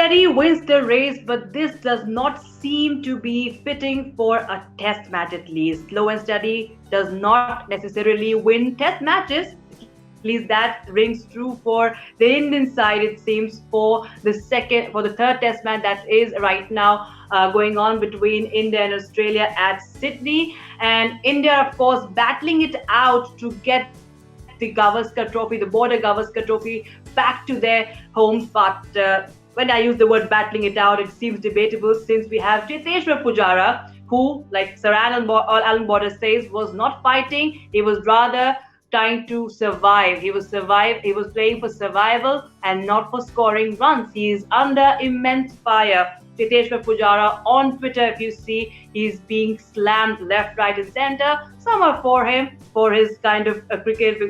steady wins the race, but this does not seem to be fitting for a test match at least. Slow and steady does not necessarily win test matches. At least that rings true for the Indian side, it seems, for the third test match that is right now going on between India and Australia at Sydney. And India, of course, battling it out to get the Gavaskar Trophy, the Border Gavaskar Trophy, back to their homes. But when I use the word battling it out, it seems debatable since we have Cheteshwar Pujara, who, like Sir Alan Border says, was not fighting. He was rather trying to survive. He was playing for survival and not for scoring runs. He is under immense fire. Cheteshwar Pujara on Twitter, if you see, he's being slammed left, right, and center. Some are for him, for his kind of cricket,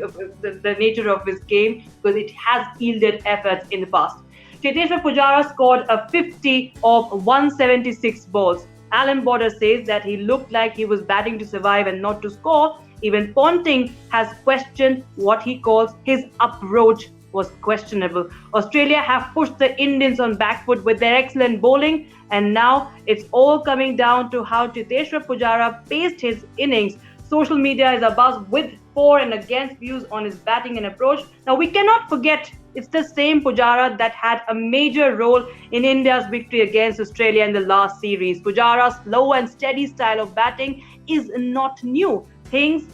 the nature of his game, because it has yielded efforts in the past. Cheteshwar Pujara scored a 50 of 176 balls. Alan Border says that he looked like he was batting to survive and not to score. Even Ponting has questioned what he calls his approach was questionable. Australia have pushed the Indians on back foot with their excellent bowling, and now it's all coming down to how Cheteshwar Pujara paced his innings. Social media is abuzz with for and against views on his batting and approach. Now, we cannot forget it's the same Pujara that had a major role in India's victory against Australia in the last series. Pujara's slow and steady style of batting is not new. It's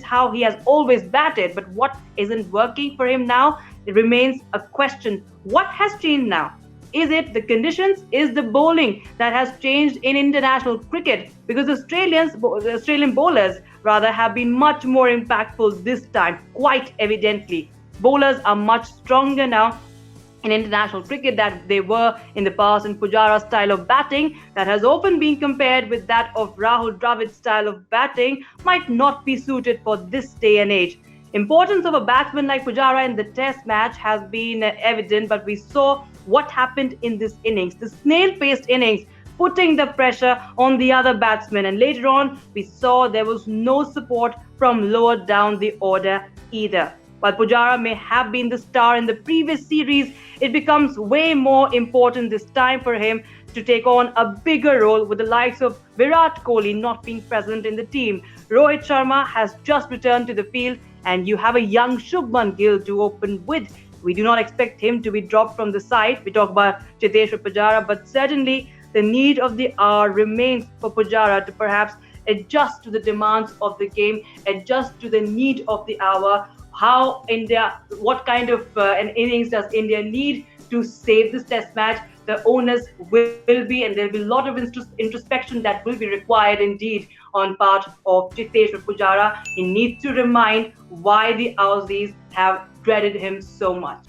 how he has always batted, but what isn't working for him now? It remains a question. What has changed now? Is it the conditions? Is the bowling that has changed in international cricket? Because the Australian bowlers rather have been much more impactful this time, quite evidently. Bowlers are much stronger now in international cricket than they were in the past, and Pujara's style of batting that has often been compared with that of Rahul Dravid's style of batting might not be suited for this day and age. Importance of a batsman like Pujara in the test match has been evident, but we saw what happened in this innings, the snail-paced innings, putting the pressure on the other batsmen, and later on we saw there was no support from lower down the order either. While Pujara may have been the star in the previous series, it becomes way more important this time for him to take on a bigger role with the likes of Virat Kohli not being present in the team. Rohit Sharma has just returned to the field, and you have a young Shubman Gill to open with. We do not expect him to be dropped from the side. We talk about Cheteshwar Pujara, but certainly the need of the hour remains for Pujara to perhaps adjust to the demands of the game, adjust to the need of the hour. What kind of an innings does India need to save this test match? The onus will be, and there will be a lot of introspection that will be required indeed on part of Cheteshwar Pujara. He needs to remind why the Aussies have dreaded him so much.